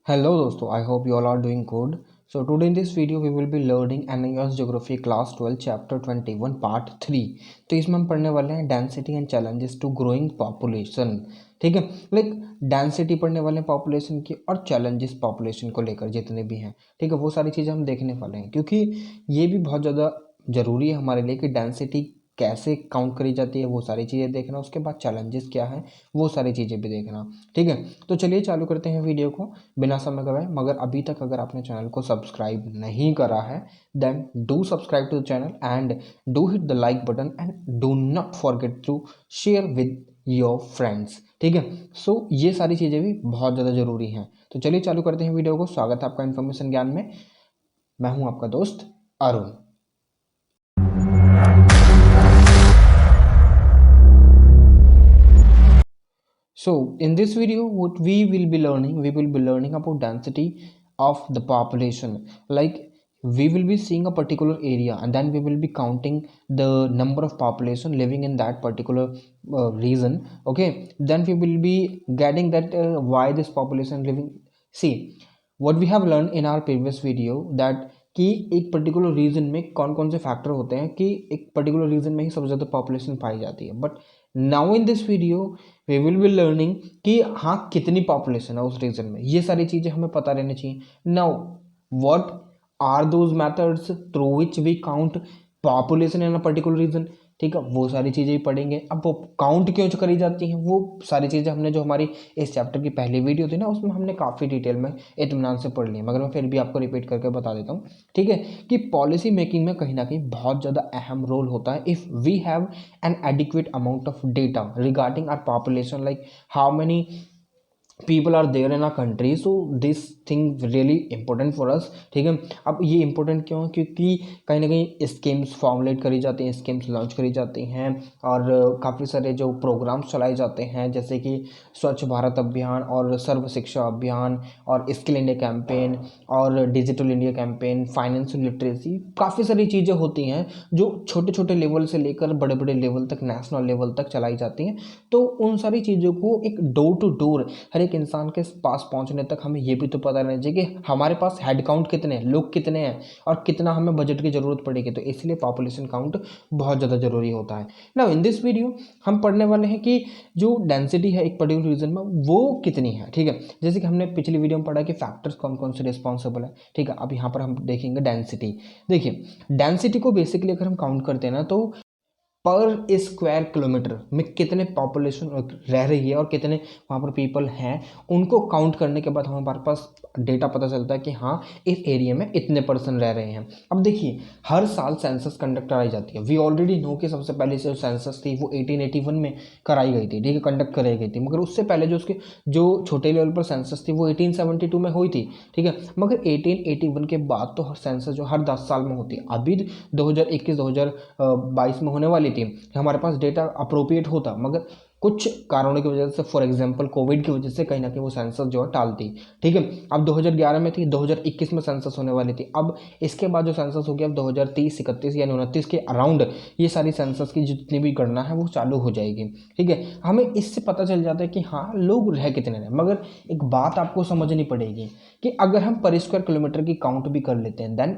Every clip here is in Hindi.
Hello दोस्तों, I hope you all are doing good. So today in this video we will be learning NIOS Geography Class 12 Chapter 21 Part 3. तो इसमें हम पढ़ने वाले हैं density and challenges to growing population. ठीक है, लाइक डेंसिटी पढ़ने वाले हैं पॉपुलेशन की और चैलेंजेस पॉपुलेशन को लेकर जितने भी हैं. ठीक है, वो सारी चीज़ें हम देखने वाले हैं क्योंकि ये भी बहुत ज़्यादा ज़रूरी है हमारे लिए कि डेंसिटी कैसे काउंट करी जाती है, वो सारी चीज़ें देखना. उसके बाद चैलेंजेस क्या है वो सारी चीज़ें भी देखना. ठीक है, तो चलिए चालू करते हैं वीडियो को बिना समय गवाए. मगर अभी तक अगर आपने चैनल को सब्सक्राइब नहीं करा है then do subscribe to the channel and do hit the like button and do not forget to share with your friends. ठीक है, सो ये सारी चीज़ें भी बहुत ज़्यादा ज़रूरी हैं. तो चलिए चालू करते हैं वीडियो को. स्वागत है आपका इन्फॉर्मेशन ज्ञान में. मैं हूँ आपका दोस्त Arun. So in this video what we will be learning about density of the population. Like we will be seeing a particular area and then we will be counting the number of population living in that particular region. Okay, then we will be getting that why this population living. See what we have learned in our previous video that कि एक पर्टिकुलर रीजन में कौन कौन से फैक्टर होते हैं कि एक पर्टिकुलर रीजन में ही सबसे ज़्यादा पॉपुलेशन पाई जाती है. But now in this video we will be learning कि हाँ कितनी पॉपुलेशन है उस रीजन में. ये सारी चीज़ें हमें पता रहनी चाहिए. Now what are those methods through which we count population in a particular region. ठीक है, वो सारी चीज़ें भी पढ़ेंगे. अब वो काउंट क्यों करी जाती हैं वो सारी चीज़ें हमने जो हमारी इस चैप्टर की पहली वीडियो थी ना उसमें हमने काफ़ी डिटेल में इत्मीनान से पढ़ ली, मगर मैं फिर भी आपको रिपीट करके बता देता हूँ. ठीक है, कि पॉलिसी मेकिंग में कहीं ना कहीं बहुत ज़्यादा अहम रोल होता है if we have an adequate amount of data regarding our population, like how many people are there in our country. So this thing really important for us. ठीक है, अब ये इंपॉर्टेंट क्यों है क्योंकि कहीं ना कहीं स्कीम्स फॉर्मुलेट करी जाती हैं, स्कीम्स लॉन्च करी जाती हैं और काफ़ी सारे जो प्रोग्राम्स चलाए जाते हैं जैसे कि स्वच्छ भारत अभियान और सर्व शिक्षा अभियान और स्किल इंडिया कैंपेन और digital India campaign, financial literacy. काफ़ी सारी चीज़ें होती हैं जो छोटे छोटे लेवल से लेकर बड़े बड़े लेवल तक, नेशनल लेवल तक चलाई जाती हैं. तो उन सारी चीज़ों को एक डोर टू डोर हर एक इंसान के पास पहुंचने तक हमें ये भी तो पता रहना चाहिए कि हमारे पास हेड काउंट कितने हैं, लोग कितने हैं और कितना हमें बजट की ज़रूरत पड़ेगी. तो इसलिए पॉपुलेशन काउंट बहुत ज़्यादा ज़रूरी होता है. नाउ इन दिस वीडियो हम पढ़ने वाले हैं कि जो डेंसिटी है एक पर्टिकुलर रीजन में वो कितनी है. ठीक है, जैसे कि हमने पिछली वीडियो में पढ़ा कि फैक्टर्स कौन कौन से रिस्पॉन्सिबल है. ठीक है, अब यहाँ पर हम देखेंगे डेंसिटी. देखिए डेंसिटी को बेसिकली अगर हम काउंट करते हैं ना तो पर स्क्वायर किलोमीटर में कितने पॉपुलेशन रह रही है और कितने वहाँ पर पीपल हैं उनको काउंट करने के बाद हमारे पास डेटा पता चलता है कि हाँ इस एरिया में इतने पर्सन रह रहे हैं. अब देखिए हर साल सेंसस कंडक्ट कराई जाती है. वी ऑलरेडी नो कि सबसे पहले जो सेंसस थी वो 1881 में कराई गई थी. ठीक है, कंडक्ट कराई गई थी. मगर उससे पहले जो उसके जो छोटे लेवल पर सेंसस थी वो 1872 में हुई थी. ठीक है, मगर 1881 के बाद तो सेंसस जो हर 10 साल में होती है. अभी 2021-2022 में होने वाली थी. हमारे पास डेटा अप्रोप्रिएट होता मगर कुछ कारणों की वजह से, फॉर एग्जांपल कोविड की वजह से कहीं ना कहीं वो सेंसस जो है टाल दी. ठीक है, अब 2011 में थी, 2021 में सेंसस होने वाली थी. अब इसके बाद जो सेंसस हो गया अब 2030, 31 या 29 के अराउंड ये सारी सेंसस की जितनी भी गणना है वो चालू हो जाएगी. ठीक है, हमें इससे पता चल जाता है कि हाँ लोग रह कितने रहे. मगर एक बात आपको समझनी पड़ेगी कि अगर हम पर स्क्वायर किलोमीटर की काउंट भी कर लेते हैं then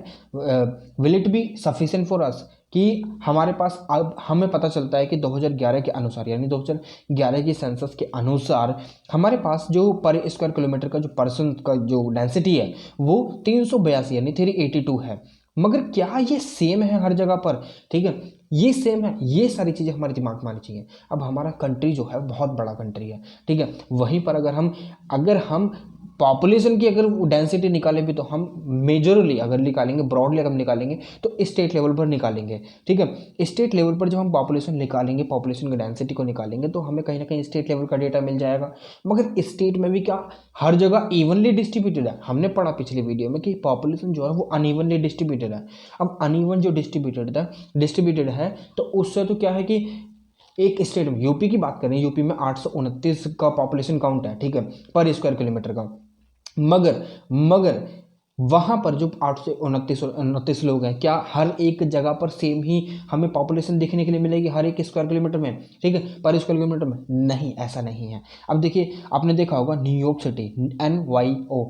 will it be sufficient for us कि हमारे पास अब हमें पता चलता है कि 2011 के अनुसार यानी 2011 की सेंसस के अनुसार हमारे पास जो पर स्क्वायर किलोमीटर का जो पर्सन का जो डेंसिटी है वो 382 यानी 382 है. मगर क्या ये सेम है हर जगह पर? ठीक है, ये सेम है. ये सारी चीज़ें हमारे दिमाग में आनी चाहिए. अब हमारा कंट्री जो है बहुत बड़ा कंट्री है. ठीक है, वहीं पर अगर हम पॉपुलेशन की अगर डेंसिटी निकालें भी तो हम मेजरली अगर निकालेंगे, ब्रॉडली अगर हम निकालेंगे तो स्टेट लेवल पर निकालेंगे. ठीक है, स्टेट लेवल पर जब हम पॉपुलेशन निकालेंगे, पॉपुलेशन की डेंसिटी को निकालेंगे तो हमें कहीं ना कहीं स्टेट लेवल का डेटा मिल जाएगा. मगर स्टेट में भी क्या हर जगह इवनली डिस्ट्रीब्यूटेड है? हमने पढ़ा पिछली वीडियो में कि पॉपुलेशन जो है वो अनइवनली डिस्ट्रीब्यूटेड है. अब अनइवन जो डिस्ट्रीब्यूटेड है तो उससे तो क्या है कि एक स्टेट में यूपी की बात करें, यूपी में 829 का पॉपुलेशन काउंट है. ठीक है, पर स्क्वायर किलोमीटर का. मगर वहाँ पर जो 829 लोग हैं, क्या हर एक जगह पर सेम ही हमें पॉपुलेशन देखने के लिए मिलेगी हर एक स्क्वायर किलोमीटर में, ठीक है, पर स्क्वायर किलोमीटर में? नहीं, ऐसा नहीं है। अब देखिए, आपने देखा होगा New York city, NYO,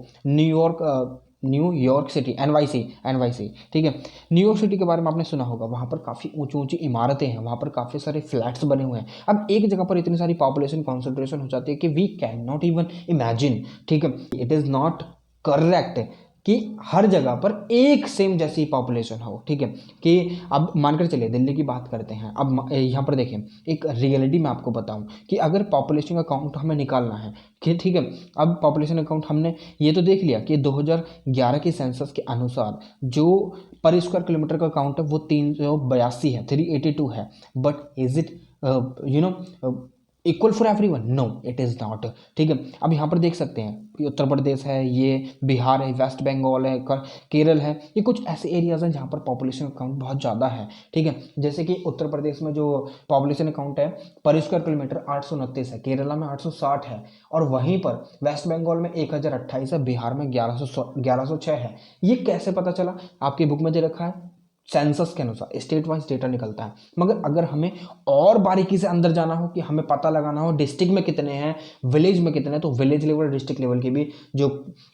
New York city, NYC, ठीक है। न्यूयॉर्क सिटी के बारे में आपने सुना होगा, वहाँ पर काफ़ी ऊंची ऊंची इमारतें हैं, वहाँ पर काफ़ी सारे फ्लैट्स बने हुए हैं। अब एक जगह पर इतनी सारी पॉपुलेशन कॉन्सेंट्रेशन हो जाती है कि we can not even imagine, ठीक है। इट इज़ नॉट करेक्ट कि हर जगह पर एक सेम जैसी पॉपुलेशन हो, ठीक है। कि अब मानकर चलिए दिल्ली की बात करते हैं। अब यहाँ पर देखें, एक रियलिटी मैं आपको बताऊं कि अगर पॉपुलेशन का काउंट हमें निकालना है कि, ठीक है, अब पॉपुलेशन अकाउंट हमने ये तो देख लिया कि 2011 की सेंसस के अनुसार जो पर स्क्वायर किलोमीटर का काउंट है वो 382 है, 382 है। But is it you know equal for everyone? No, it is not, ठीक है। अब यहाँ पर देख सकते हैं कि उत्तर प्रदेश है, ये बिहार है, वेस्ट बंगाल है, केरल है, ये कुछ ऐसे एरियाज हैं जहाँ पर पॉपुलेशन काउंट बहुत ज़्यादा है, ठीक है। जैसे कि उत्तर प्रदेश में जो पॉपुलेशन काउंट है पर स्क्वायर किलोमीटर 829 है, केरला में 860 है, और वहीं पर वेस्ट बंगाल में 1028 है, बिहार में 1106 है। ये कैसे पता चला? आपकी बुक में दे रखा है, सेंसस के अनुसार स्टेट वाइज डेटा निकलता है। मगर अगर हमें और बारीकी से अंदर जाना हो, कि हमें पता लगाना हो डिस्ट्रिक्ट में कितने हैं, विलेज में कितने हैं, तो विलेज लेवल, डिस्ट्रिक्ट लेवल की भी जो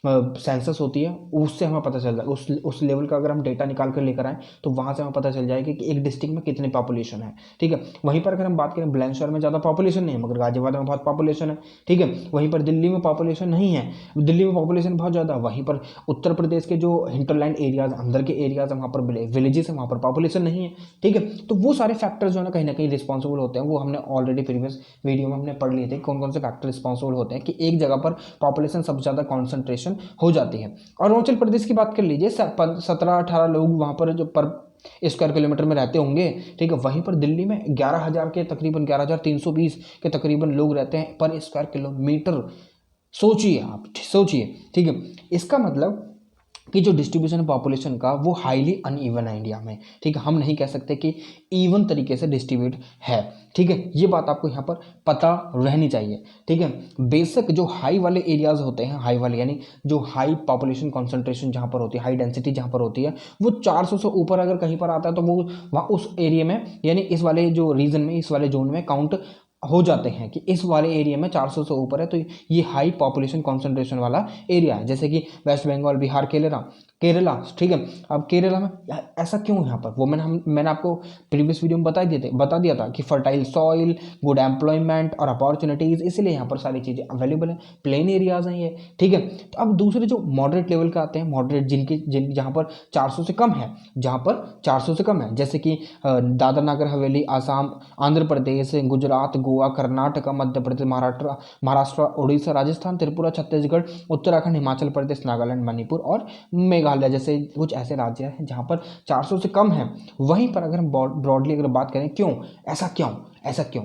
सेंसस होती है उससे हमें पता चल जाए, उस लेवल का अगर हम डेटा निकाल कर लेकर आए तो वहाँ से हमें पता चल जाएगा कि एक डिस्ट्रिक्ट में कितनी पॉपुलेशन है, ठीक है। वहीं पर अगर हम बात करें, बुलंदशहर में ज़्यादा पॉपुलेशन नहीं है मगर गाजियाबाद में बहुत पॉपुलेशन है, ठीक है। वहीं पर दिल्ली में पॉपुलेशन नहीं है, दिल्ली में पॉपुलेशन बहुत ज़्यादा। वहीं पर उत्तर प्रदेश के जो हिंटरलैंड एरियाज, अंदर के एरियाज हैं, वहाँ पर विलेजेस हैं, वहाँ पर पॉपुलेशन नहीं है, ठीक है। तो वो सारे फैक्टर्स जो है ना कहीं रिस्पॉन्सिबल होते हैं। वो हमने ऑलरेडी प्रीवियस वीडियो में हमने पढ़ लिए थे, कौन कौन से फैक्टर रिस्पॉन्सिबल होते हैं कि एक जगह पर पॉपुलेशन सबसे ज़्यादा कॉन्सेंट्रेशन हो जाती है। और अरुणाचल प्रदेश की बात कर लीजिए, 17-18 लोग वहाँ पर जो पर स्क्वायर किलोमीटर में रहते होंगे, ठीक है। वहीं पर दिल्ली में 11,000 के तकरीबन 11,320 के तकरीबन लोग रहते हैं पर स्क्वायर किलोमीटर। सोचिए, आप सोचिए, ठीक है। इसका मतलब कि जो डिस्ट्रीब्यूशन है पॉपुलेशन का वो हाईली अनइवन है इंडिया में, ठीक है। हम नहीं कह सकते कि इवन तरीके से डिस्ट्रीब्यूट है, ठीक है। ये बात आपको यहाँ पर पता रहनी चाहिए, ठीक है। बेशक जो हाई वाले एरियाज होते हैं, हाई वाले यानी जो हाई पॉपुलेशन कॉन्सेंट्रेशन जहाँ पर होती है, हाई डेंसिटी जहाँ पर होती है, वो 400 से ऊपर अगर कहीं पर आता है तो वो वहाँ उस एरिया में, यानी इस वाले जो रीजन में, इस वाले जोन में काउंट हो जाते हैं कि इस वाले एरिया में 400 से ऊपर है तो ये हाई पॉपुलेशन कॉन्सेंट्रेशन वाला एरिया है। जैसे कि वेस्ट बंगाल, बिहार, केरला, ठीक है। अब केरला में ऐसा क्यों यहाँ पर, वो मैंने आपको प्रीवियस वीडियो में बता दिया था कि फर्टाइल सॉइल, गुड एम्प्लॉयमेंट और अपॉर्चुनिटीज़, इसलिए यहाँ पर सारी चीज़ें अवेलेबल हैं, प्लेन एरियाज हैं ये, ठीक है। तो अब दूसरे जो मॉडरेट लेवल के आते हैं, मॉडरेट जहाँ पर 400 से कम है, जहाँ पर 400 से कम है, जैसे कि दादरा नगर हवेली, आसाम, आंध्र प्रदेश, गुजरात, गोवा, कर्नाटक, मध्य प्रदेश, महाराष्ट्र, उड़ीसा, राजस्थान, त्रिपुरा, छत्तीसगढ़, उत्तराखंड, हिमाचल प्रदेश, नागालैंड, मणिपुर और मेघालय जैसे कुछ ऐसे राज्य हैं जहाँ पर 400 से कम है। वहीं पर अगर हम ब्रॉडली अगर बात करें, ऐसा क्यों?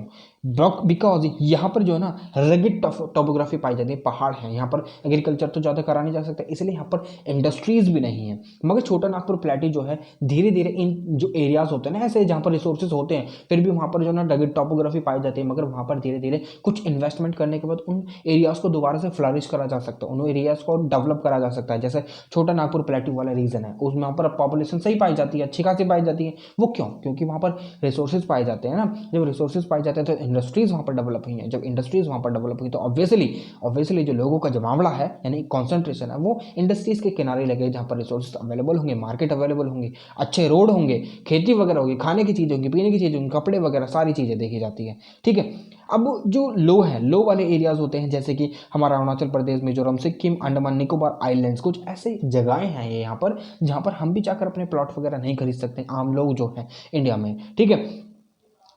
बिकॉज यहाँ पर जो है ना रगिड टोपोग्राफी पाई जाती है, पहाड़ है, यहाँ पर एग्रीकल्चर तो ज़्यादा करा नहीं जा सकता, इसलिए यहाँ पर इंडस्ट्रीज भी नहीं है। मगर छोटा नागपुर प्लेटी जो है, धीरे धीरे इन जो एरियाज होते हैं ना ऐसे जहाँ पर रिसोर्सेज होते हैं, फिर भी वहाँ पर जो है ना रगिड टोपोग्राफी पाई जाती है, मगर वहाँ पर धीरे धीरे कुछ इन्वेस्टमेंट करने के बाद उन एरियाज को दोबारा से फ्लरिश करा जा सकता है, उन एरियाज को डेवलप करा जा सकता है। जैसे छोटा नागपुर प्लेटू वाला रीजन है, उसमें वहाँ पर पॉपुलेशन सही पाई जाती है, अच्छी खासी पाई जाती है। वो क्यों? क्योंकि वहाँ पर रिसोर्सेज पाए जाते हैं ना। जब रिसोर्सेज पाए जाते हैं तो इंडस्ट्रीज वहाँ पर डेवलप हुई हैं। जब इंडस्ट्रीज वहाँ पर डेवलप हुई तो ऑब्वियसली जो लोगों का जो मामला है यानी कॉन्सेंट्रेशन है वो इंडस्ट्रीज के किनारे लगे, जहाँ पर रिसोर्सेज अवेलेबल होंगे, मार्केट अवेलेबल होंगे, अच्छे रोड होंगे, खेती वगैरह होगी, खाने की चीज़ें होंगी, पीने की चीज़ें होंगी, कपड़े वगैरह सारी चीज़ें देखी जाती है, ठीक है। अब जो लो वाले एरियाज होते हैं, जैसे कि हमारा अरुणाचल प्रदेश, मिजोरम, सिक्किम, अंडमान निकोबार आइलैंड्स, कुछ ऐसे जगहें हैं ये यहाँ पर जहाँ पर हम भी जाकर अपने प्लॉट वगैरह नहीं खरीद सकते आम लोग जो है इंडिया में, ठीक है।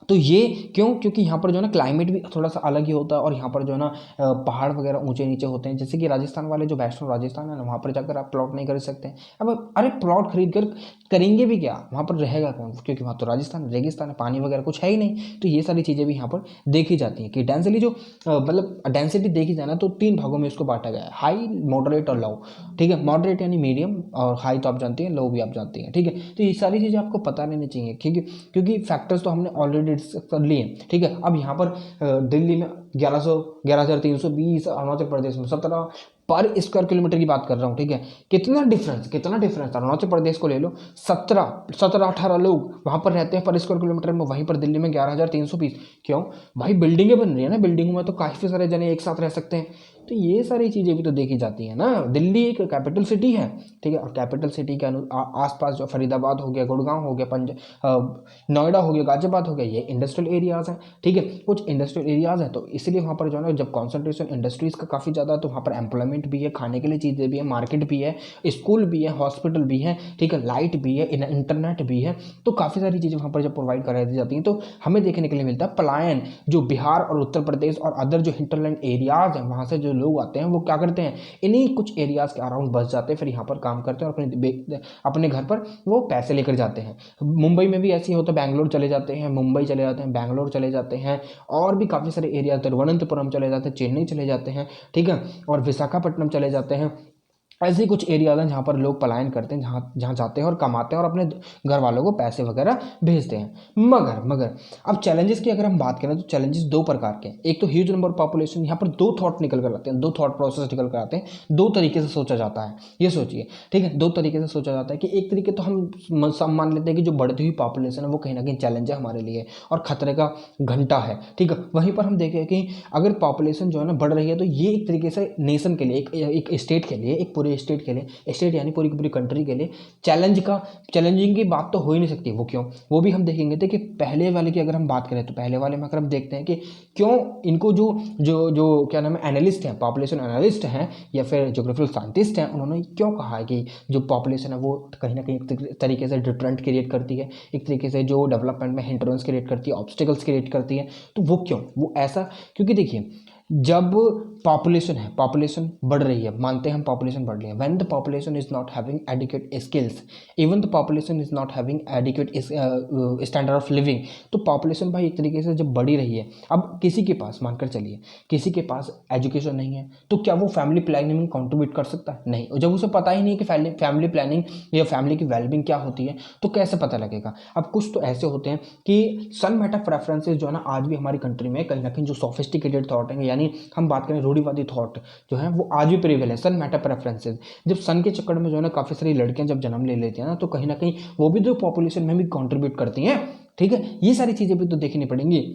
तो ये क्यों? क्योंकि यहाँ पर जो है ना क्लाइमेट भी थोड़ा सा अलग ही होता है और यहाँ पर जो है ना पहाड़ वगैरह ऊंचे नीचे होते हैं। जैसे कि राजस्थान वाले जो वैष्णो राजस्थान है ना, वहाँ पर जाकर आप प्लॉट नहीं खरीद सकते हैं। अब अरे प्लॉट खरीद कर करेंगे भी क्या, वहाँ पर रहेगा कौन? क्योंकि वहाँ तो राजस्थान रेगिस्तान है, पानी वगैरह कुछ है ही नहीं। तो ये सारी चीज़ें भी यहाँ पर देखी जाती हैं कि डेंसिटी जो मतलब डेंसिटी देखी जाए ना तो 3 भागों में इसको बांटा गया है, हाई, मॉडरेट और लो, ठीक है। मॉडरेट यानी मीडियम, और हाई तो आप जानते हैं, लो भी आप जानते हैं, ठीक है। तो ये सारी चीज़ें आपको पता रहनी चाहिए, ठीक है, क्योंकि फैक्टर्स तो हमने ऑलरेडी डिस्कस कर लिए, ठीक है। अब यहाँ पर दिल्ली में 11,320, अरुणाचल प्रदेश में 17, पर स्क्वायर किलोमीटर की बात कर रहा हूँ, ठीक है। कितना डिफरेंस, अरुणाचल प्रदेश को ले लो, 17-18 लोग वहाँ पर रहते हैं पर स्क्वायर किलोमीटर में, वहीं पर दिल्ली में 11,320। क्यों भाई, बिल्डिंगें बन रही है ना, बिल्डिंगों में तो काफ़ी सारे जने एक साथ रह सकते हैं। तो ये सारी चीज़ें भी तो देखी जाती है ना। दिल्ली एक कैपिटल सिटी है, ठीक है, और कैपिटल सिटी के आसपास जो फरीदाबाद हो गया, गुड़गांव हो गया, नोएडा हो गया, गाजियाबाद हो गया, ये इंडस्ट्रियल एरियाज हैं, ठीक है, कुछ इंडस्ट्रियल एरियाज हैं। तो इसलिए वहाँ पर जो है ना, जब कॉन्सेंट्रेशन इंडस्ट्रीज़ का काफ़ी ज़्यादा है तो वहाँ पर एम्प्लॉयमेंट भी है, खाने के लिए चीज़ें भी है, मार्केट भी है, स्कूल भी है, हॉस्पिटल भी है, ठीक है, लाइट भी है, इंटरनेट भी है। तो काफ़ी सारी चीज़ें वहाँ पर जब प्रोवाइड कराई दी जाती हैं तो हमें देखने के लिए मिलता है पलायन। जो बिहार और उत्तर प्रदेश और अदर जो हिंटरलैंड एरियाज हैं वहाँ से जो लोग आते हैं वो क्या करते हैं, इन्हीं कुछ एरियाज के अराउंड बस जाते हैं, फिर यहाँ पर काम करते हैं और अपने घर पर वो पैसे लेकर जाते हैं। मुंबई में भी ऐसे ही होता है, बैंगलोर चले जाते हैं, मुंबई चले जाते हैं, बैंगलोर चले जाते हैं, और भी काफ़ी सारे एरिया, तिरुवनंतपुरम चले जाते हैं, चेन्नई चले जाते हैं, ठीक है, और विशाखापट्टनम चले जाते हैं। ऐसे ही कुछ एरियाज हैं जहाँ पर लोग पलायन करते हैं, जहाँ जहाँ जाते हैं और कमाते हैं और अपने घर वालों को पैसे वगैरह भेजते हैं। मगर अब चैलेंजेस की अगर हम बात करें तो चैलेंजेस दो प्रकार के हैं। एक तो ह्यूज नंबर पॉपुलेशन, यहाँ पर दो थॉट निकल कर आते हैं, दो थॉट प्रोसेस निकल कर आते हैं, दो तरीके से सोचा जाता है। ये सोचिए, ठीक है, दो तरीके से सोचा जाता है कि एक तरीके तो हम सब मान लेते हैं कि जो बढ़ती हुई पॉपुलेशन है वो कहीं ना कहीं चैलेंज है हमारे लिए और खतरे का घंटा है, ठीक है। वहीं पर हम देखें कि अगर पॉपुलेशन जो है ना बढ़ रही है तो ये एक तरीके से नेशन के लिए, एक स्टेट के लिए, एक पूरे स्टेट के लिए, स्टेट यानी पूरी की पूरी कंट्री के लिए चैलेंजिंग की बात तो हो ही नहीं सकती। वो क्यों, वो भी हम देखेंगे। देखिए पहले वाले की अगर हम बात करें तो पहले वाले में अगर हम देखते हैं कि क्यों इनको जो जो जो क्या नाम है, एनालिस्ट हैं, पॉपुलेशन एनालिस्ट हैं या फिर ज्योग्राफिकल साइंटिस्ट हैं, उन्होंने क्यों कहा है कि जो पॉपुलेशन है वो कहीं ना कहीं एक तरीके से डिटरेंट क्रिएट करती है, एक तरीके से जो डेवलपमेंट में हिंड्रेंस क्रिएट करती है, ऑब्स्टिकल्स क्रिएट करती है। तो वो क्यों, वो ऐसा क्योंकि देखिए जब पॉपुलेशन बढ़ रही है, मानते हैं हम पॉपुलेशन बढ़ रही है, when the population is not having adequate skills, even the population is not having adequate standard of living. तो पॉपुलेशन भाई एक तरीके से जब बढ़ी रही है, अब किसी के पास, मानकर चलिए किसी के पास एजुकेशन नहीं है, तो क्या वो फैमिली प्लानिंग में कंट्रीब्यूट कर सकता है? नहीं। और जब उसे पता ही नहीं कि फैमिली प्लानिंग या फैमिली की वेलबिंग क्या होती है तो कैसे पता लगेगा? अब कुछ तो ऐसे होते हैं कि सन मेटा प्रेफरेंसेज जो है ना आज भी हमारी कंट्री में कहीं ना कहीं जो सोफिस्टिकेटेड थॉट है, यानी हम बात करें रूढ़िवादी थॉट जो है वो आज भी प्रिवेल है, सन मैटर प्रेफरेंसेस। जब सन के चक्कर में जो है ना काफ़ी सारी लड़कियां जब जन्म ले लेती हैं ना तो कहीं ना कहीं वो भी तो पॉपुलेशन में भी कंट्रीब्यूट करती हैं, ठीक है। ये सारी चीज़ें भी तो देखनी पड़ेंगी।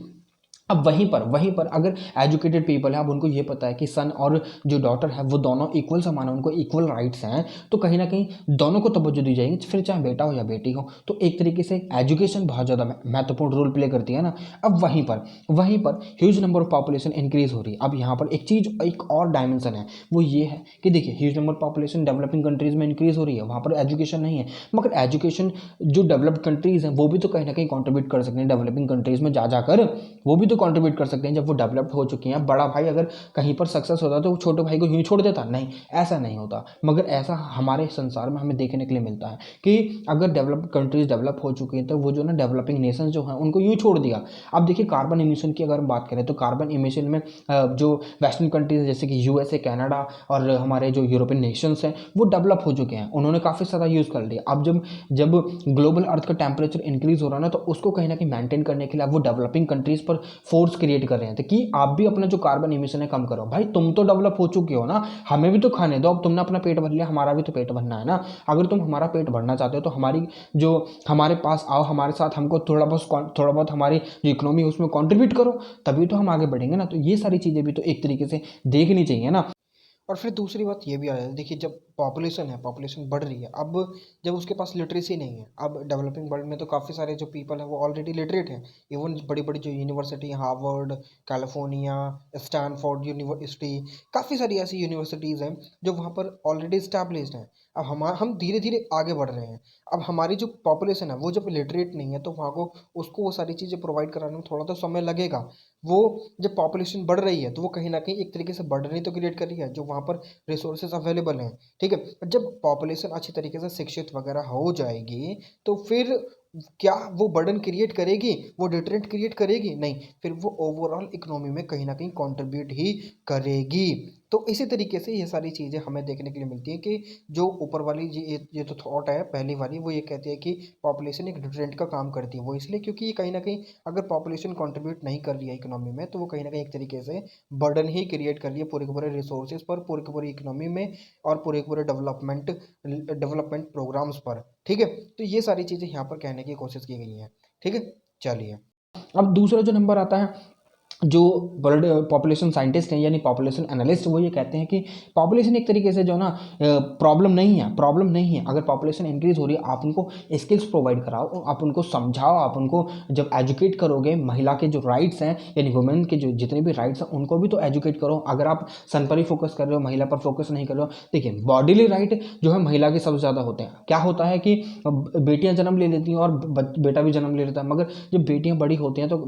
अब वहीं पर अगर एजुकेटेड पीपल है, अब उनको ये पता है कि सन और जो डॉटर है वो दोनों इक्वल समान है, उनको इक्वल राइट्स हैं, तो कहीं ना कहीं दोनों को तवज्जो दी जाएगी, फिर चाहे बेटा हो या बेटी हो। तो एक तरीके से एजुकेशन बहुत ज़्यादा महत्वपूर्ण रोल प्ले करती है ना। अब वहीं पर huge number of population increase हो रही है। अब यहाँ पर एक चीज़, एक और डायमेंशन है, वो ये है कि देखिए huge number population developing countries में इंक्रीज हो रही है, वहाँ पर एजुकेशन नहीं है, मगर एजुकेशन जो डेवलप्ड कंट्रीज हैं वो भी तो कहीं ना कहीं कॉन्ट्रीब्यूट कर सकते हैं डेवलपिंग कंट्रीज में जा जाकर, वो भी तो कंट्रीब्यूट कर सकते हैं जब वो डेवलप्ड हो चुकी हैं। बड़ा भाई अगर कहीं पर सक्सेस होता तो वो छोटे भाई को यूं छोड़ देता? नहीं, ऐसा नहीं होता। मगर ऐसा हमारे संसार में हमें देखने के लिए मिलता है कि अगर डेवलप्ड कंट्रीज डेवलप हो चुकी हैं तो वो जो ना डेवलपिंग नेशन जो हैं उनको यूं छोड़ दिया। अब देखिए कार्बन इमिशन की अगर हम बात करें तो कार्बन इमिशन में जो वेस्टर्न कंट्रीज जैसे कि यूएसए, कनाडा और हमारे जो यूरोपियन नेशंस हैं वो डेवलप हो चुके हैं, उन्होंने काफ़ी सारा यूज़ कर लिया। अब जब जब ग्लोबल अर्थ का टेम्परेचर इंक्रीज हो रहा है ना तो उसको कहीं ना कहीं मेंटेन करने के लिए अब वो डेवलपिंग कंट्रीज पर फोर्स क्रिएट कर रहे हैं तो कि आप भी अपना जो कार्बन इमिशन है कम करो। भाई तुम तो डेवलप हो चुके हो ना, हमें भी तो खाने दो। अब तुमने अपना पेट भर लिया, हमारा भी तो पेट भरना है ना। अगर तुम हमारा पेट भरना चाहते हो तो हमारे पास आओ, हमारे साथ हमको थोड़ा बहुत हमारी जो इकोनॉमी है उसमें कंट्रीब्यूट करो, तभी तो हम आगे बढ़ेंगे ना। तो ये सारी चीज़ें भी तो एक तरीके से देखनी चाहिए ना। और फिर दूसरी बात ये भी आ जाती है, देखिए जब पॉपुलेशन बढ़ रही है, अब जब उसके पास लिटरेसी नहीं है, अब डेवलपिंग वर्ल्ड में तो काफ़ी सारे जो पीपल हैं वो ऑलरेडी लिटरेट हैं। इवन बड़ी बड़ी जो university, Harvard, California, Stanford university, काफ़ी सारी ऐसी यूनिवर्सिटीज़ हैं जो वहाँ पर ऑलरेडी इस्टेब्लिश्ड हैं। अब हम धीरे धीरे आगे बढ़ रहे हैं। अब हमारी जो पॉपुलेशन है वो जब लिटरेट नहीं है तो वहाँ को उसको वो सारी चीज़ें प्रोवाइड कराने में थोड़ा तो समय लगेगा। वो जब पॉपुलेशन बढ़ रही है तो वो कहीं ना कहीं एक तरीके से बर्डन तो क्रिएट कर रही है जो वहाँ पर रिसोर्सेज अवेलेबल हैं, ठीक है। जब पॉपुलेशन अच्छी तरीके से शिक्षित वगैरह हो जाएगी तो फिर क्या वो बर्डन क्रिएट करेगी, वो डिटरेंट क्रिएट करेगी? नहीं, फिर वो ओवरऑल इकोनॉमी में कहीं ना कहीं कंट्रीब्यूट ही करेगी। तो इसी तरीके से ये सारी चीज़ें हमें देखने के लिए मिलती हैं कि जो ऊपर वाली ये तो थॉट है पहली वाली, वो ये कहती है कि पॉपुलेशन एक डिटरेंट का काम करती है। वो इसलिए क्योंकि ये कहीं न कहीं अगर पॉपुलेशन कंट्रीब्यूट नहीं कर रही है इकोनॉमी में, तो वो कहीं न कहीं एक तरीके से बर्डन ही क्रिएट कर रही है पूरे के पूरे रिसोर्सेज़ पर, पूरे के पूरी इकोनॉमी में और पूरे के पूरे डेवलपमेंट प्रोग्राम्स पर। ठीक है? तो ये सारी चीज़ें यहाँ पर कहने की कोशिश की गई हैं। ठीक है? चलिए। अब दूसरा जो नंबर आता है, जो वर्ल्ड पॉपुलेशन साइंटिस्ट हैं यानी पॉपुलेशन एनालिस्ट, वो ये कहते हैं कि पॉपुलेशन एक तरीके से जो ना प्रॉब्लम नहीं है, प्रॉब्लम नहीं है। अगर पॉपुलेशन इंक्रीज हो रही है, आप उनको स्किल्स प्रोवाइड कराओ, आप उनको समझाओ, आप उनको जब एजुकेट करोगे, महिला के जो राइट्स हैं यानी वुमेन के जो जितने भी राइट्स हैं उनको भी तो एजुकेट करो। अगर आप सन पर ही फोकस कर रहे हो, महिला पर फोकस नहीं कर रहे हो, देखिए बॉडीली राइट जो है महिला के सबसे ज़्यादा होते हैं। क्या होता है कि बेटियां जन्म ले लेती हैं और बेटा भी जन्म ले लेता है, मगर जब बेटियां बड़ी होती हैं तो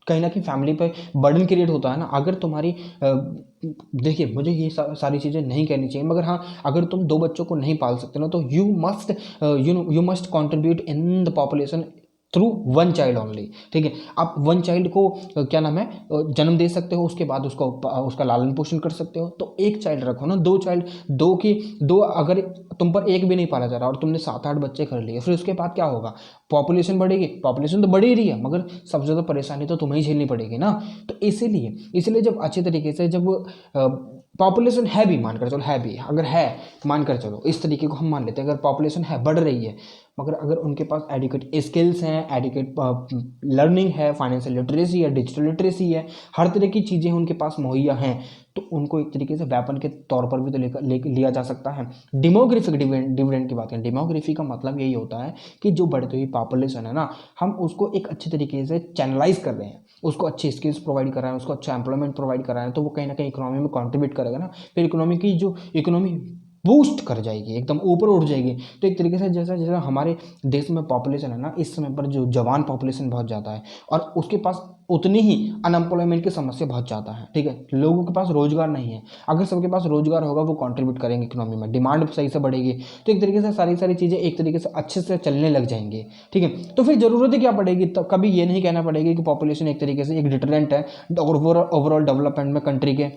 कहीं ना कहीं फैमिली पे बर्डन क्रिएट होता है ना। अगर तुम्हारी देखिए, मुझे ये सारी चीज़ें नहीं कहनी चाहिए, मगर हाँ, अगर तुम 2 बच्चों को नहीं पाल सकते ना, तो you must contribute in the population through 1 child only. ठीक है? आप 1 चाइल्ड को क्या नाम है जन्म दे सकते हो, उसके बाद उसका लालन पोषण कर सकते हो। तो 1 चाइल्ड रखो ना, 2 चाइल्ड, दो अगर तुम पर एक भी नहीं पाला जा रहा और तुमने 7-8 बच्चे कर लिए, फिर उसके बाद क्या होगा? पॉपुलेशन बढ़ेगी, पॉपुलेशन तो बढ़ ही रही है, मगर सबसे ज़्यादा परेशानी तो तुम्हें ही झेलनी पड़ेगी ना। तो इसीलिए जब अच्छे तरीके से जब पॉपुलेशन है भी, मानकर चलो है भी, अगर है मानकर चलो, इस तरीके को हम मान लेते हैं, अगर पॉपुलेशन है, बढ़ रही है, मगर अगर उनके पास एडिक्वेट स्किल्स हैं, एडिक्वेट लर्निंग है, फाइनेंशियल लिटरेसी है, डिजिटल लिटरेसी है, हर तरह की चीज़ें उनके पास मुहैया हैं, तो उनको एक तरीके से वेपन के तौर पर भी तो लिया जा सकता है। डेमोग्राफिक डिविडेंड की बात करें, डेमोग्राफी का मतलब यही होता है कि जो बढ़ती हुई पॉपुलेशन है ना, हम उसको एक अच्छे तरीके से चैनलाइज कर रहे हैं, उसको अच्छी स्किल्स प्रोवाइड कर रहे हैं, उसको अच्छा एम्प्लॉयमेंट प्रोवाइड कर रहे हैं, तो वो कहीं ना कहीं इकोनॉमी में कंट्रीब्यूट करेगा ना। फिर इकोनॉमी बूस्ट कर जाएगी, एकदम ऊपर उठ जाएगी। तो एक तरीके से जैसा जैसा हमारे देश में पॉपुलेशन है ना, इस समय पर जो जवान पॉपुलेशन बहुत ज़्यादा है और उसके पास उतनी ही अनएम्प्लॉयमेंट की समस्या बहुत ज़्यादा है। ठीक है? लोगों के पास रोजगार नहीं है। अगर सबके पास रोजगार होगा, वो कंट्रीब्यूट करेंगे इकोनॉमी में, डिमांड सही से बढ़ेगी, तो एक तरीके से सारी चीज़ें एक तरीके से अच्छे से चलने लग जाएंगी। ठीक है? तो फिर ज़रूरत ही क्या पड़ेगी? तो कभी ये नहीं कहना पड़ेगी कि पॉपुलेशन एक तरीके से एक डिटरेंट है ओवरऑल डेवलपमेंट में कंट्री के।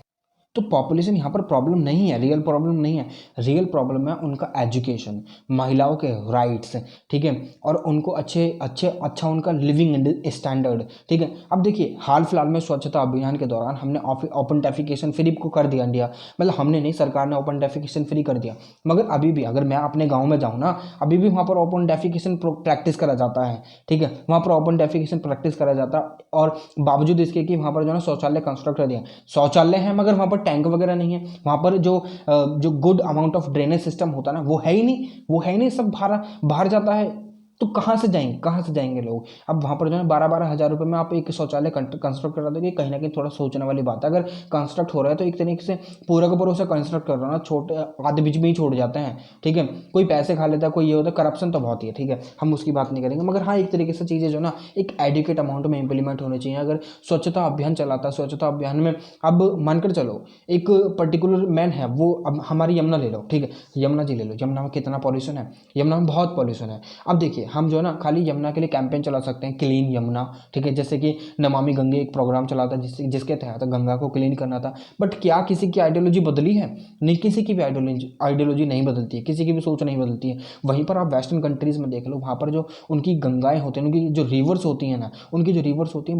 तो पॉपुलेशन यहाँ पर प्रॉब्लम नहीं है, रियल प्रॉब्लम नहीं है। रियल प्रॉब्लम है उनका एजुकेशन, महिलाओं के राइट्स। ठीक है? और उनको अच्छा उनका लिविंग स्टैंडर्ड। ठीक है? अब देखिए, हाल फिलहाल में स्वच्छता अभियान के दौरान हमने ओपन डेफिकेशन फ्री को कर दिया इंडिया, मतलब हमने नहीं, सरकार ने ओपन डेफिकेशन फ्री कर दिया। मगर अभी भी अगर मैं अपने गाँव में जाऊँ ना, अभी भी वहाँ पर ओपन डेफिकेशन प्रैक्टिस करा जाता है। ठीक है? वहाँ पर ओपन डेफिकेशन प्रैक्टिस करा जाता है, और बावजूद इसके कि वहाँ पर जो है शौचालय कंस्ट्रक्ट कर दिया, शौचालय है मगर वहाँ पर टैंक वगैरह नहीं है, वहाँ पर जो good amount of drainage system होता है ना, वो है ही नहीं, सब बाहर बाहर जाता है। तो कहाँ से जाएंगे लोग? अब वहाँ पर जो है 12-12 हज़ार रुपये में आप एक शौचालय कंस्ट्रक्ट करा दोगे, कहीं ना कहीं थोड़ा सोचने वाली बात है। अगर कंस्ट्रक्ट हो रहा है तो एक तरीके से पूरा का पूरा उसे कंस्ट्रक्ट कर रहा है ना, छोटे आधे बीच में ही छोड़ जाते हैं। ठीक है? कोई पैसे खा लेता है, कोई ये होता है, करप्शन तो बहुत ही है। ठीक है? हम उसकी बात नहीं करेंगे, मगर हाँ, एक तरीके से चीज़ें जो ना एक एडुकेट अमाउंट में इंप्लीमेंट होनी चाहिए। अगर स्वच्छता अभियान चलाता है, स्वच्छता अभियान में अब मानकर चलो एक पर्टिकुलर मैन है, वो अब हमारी यमुना ले लो। ठीक है? यमुना जी ले लो, यमुना में कितना पॉल्यूशन है, यमुना में बहुत पॉल्यूशन है। अब देखिए, हम जो है ना खाली यमुना के लिए कैंपेन चला सकते हैं, क्लीन यमुना। ठीक है? जैसे कि नमामि गंगे एक प्रोग्राम चला था, जिसके तहत गंगा को क्लीन करना था। बट क्या किसी की आइडियोलॉजी बदली है? नहीं, किसी की भी आइडियोलॉजी नहीं बदलती है, किसी की भी सोच नहीं बदलती है। वहीं पर आप वेस्टर्न कंट्रीज में देख लो, वहाँ पर जो उनकी गंगाएं होती हैं, उनकी जो रिवर्स होती हैं ना,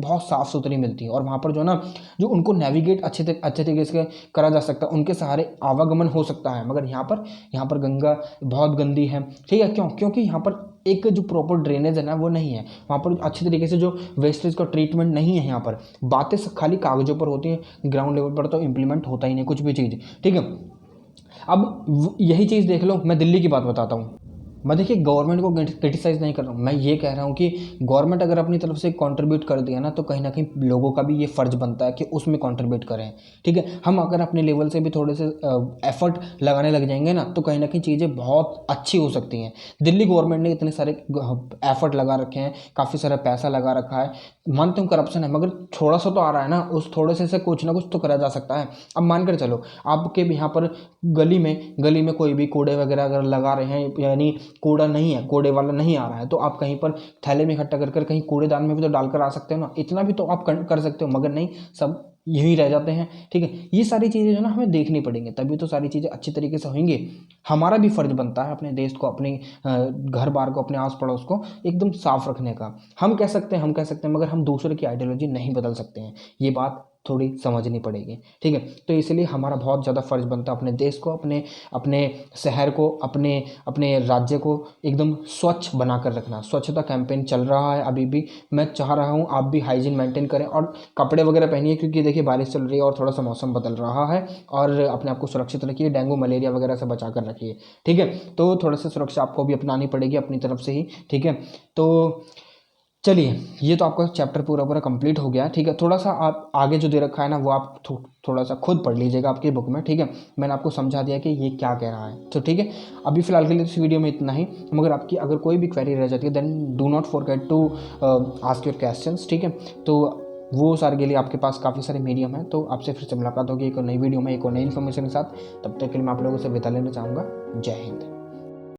बहुत साफ सुथरी मिलती है, और वहाँ पर जो ना जो उनको नेविगेट अच्छे तरीके से करा जा सकता है, उनके सहारे आवागमन हो सकता है। मगर यहाँ पर गंगा बहुत गंदी है। ठीक है? क्योंकि यहाँ पर एक जो प्रॉपर ड्रेनेज है ना, वो नहीं है। वहाँ पर अच्छी तरीके से जो वेस्टेज का ट्रीटमेंट नहीं है। यहाँ पर बातें खाली कागजों पर होती हैं, ग्राउंड लेवल पर तो इम्प्लीमेंट होता ही नहीं कुछ भी चीज़। ठीक है? अब यही चीज़ देख लो, मैं दिल्ली की बात बताता हूँ। मैं देखिए गवर्नमेंट को क्रिटिसाइज़ नहीं कर रहा हूँ, मैं ये कह रहा हूँ कि गवर्नमेंट अगर अपनी तरफ से कंट्रीब्यूट कर दिया ना, तो कहीं ना कहीं लोगों का भी ये फ़र्ज़ बनता है कि उसमें कंट्रीब्यूट करें। ठीक है? हम अगर अपने लेवल से भी थोड़े से एफर्ट लगाने लग जाएंगे ना, तो कहीं ना कहीं चीज़ें बहुत अच्छी हो सकती हैं। दिल्ली गवर्नमेंट ने इतने सारे एफर्ट लगा रखे हैं, काफ़ी सारा पैसा लगा रखा है। मानते हूँ करप्शन है, मगर थोड़ा सा तो आ रहा है ना, उस थोड़े से कुछ ना कुछ तो करा जा सकता है। अब मानकर चलो, आपके भी यहाँ पर गली में कोई भी कूड़े वगैरह अगर लगा रहे हैं, यानी कूड़ा नहीं है, कूड़े वाला नहीं आ रहा है, तो आप कहीं पर थैले में इकट्ठा कर कहीं कूड़ेदान में भी तो डालकर आ सकते हो ना, इतना भी तो आप कर सकते हो। मगर नहीं, सब यहीं रह जाते हैं। ठीक है, ये सारी चीज़ें जो ना हमें देखनी पड़ेंगी, तभी तो सारी चीज़ें अच्छी तरीके से होंगी। हमारा भी फर्ज बनता है अपने देश को, अपने घर बार को, अपने आस पड़ोस को एकदम साफ रखने का। हम कह सकते हैं मगर हम दूसरे की आइडियोलॉजी नहीं बदल सकते हैं, ये बात थोड़ी समझनी पड़ेगी। ठीक है, तो इसलिए हमारा बहुत ज़्यादा फर्ज बनता है अपने देश को, अपने अपने शहर को, अपने अपने राज्य को एकदम स्वच्छ बना कर रखना। स्वच्छता कैंपेन चल रहा है अभी भी। मैं चाह रहा हूँ आप भी हाइजीन मेंटेन करें और कपड़े वगैरह पहनिए, क्योंकि देखिए बारिश चल रही है और थोड़ा सा मौसम बदल रहा है। और अपने आप को सुरक्षित रखिए, डेंगू मलेरिया वगैरह से बचा कर रखिए। ठीक है, तो थोड़ा सा सुरक्षा आपको भी अपनानी पड़ेगी अपनी तरफ से ही। ठीक है, तो चलिए, ये तो आपका चैप्टर पूरा पूरा कंप्लीट हो गया। ठीक है, थोड़ा सा आप आगे जो दे रखा है ना वो आप थोड़ा सा खुद पढ़ लीजिएगा आपकी बुक में। ठीक है, मैंने आपको समझा दिया कि ये क्या कह रहा है। तो ठीक है, अभी फिलहाल के लिए इस वीडियो में इतना ही। मगर आपकी अगर कोई भी क्वेरी रह जाती है then do not forget to ask your questions. ठीक है, तो वो सारे के लिए आपके पास काफ़ी सारे मीडियम है। तो आपसे फिर से मुलाकात होगी एक और नई वीडियो में, एक और नई इन्फॉर्मेशन के साथ। तब तक के लिए मैं आप लोगों से विदा लेना चाहूँगा। जय हिंद।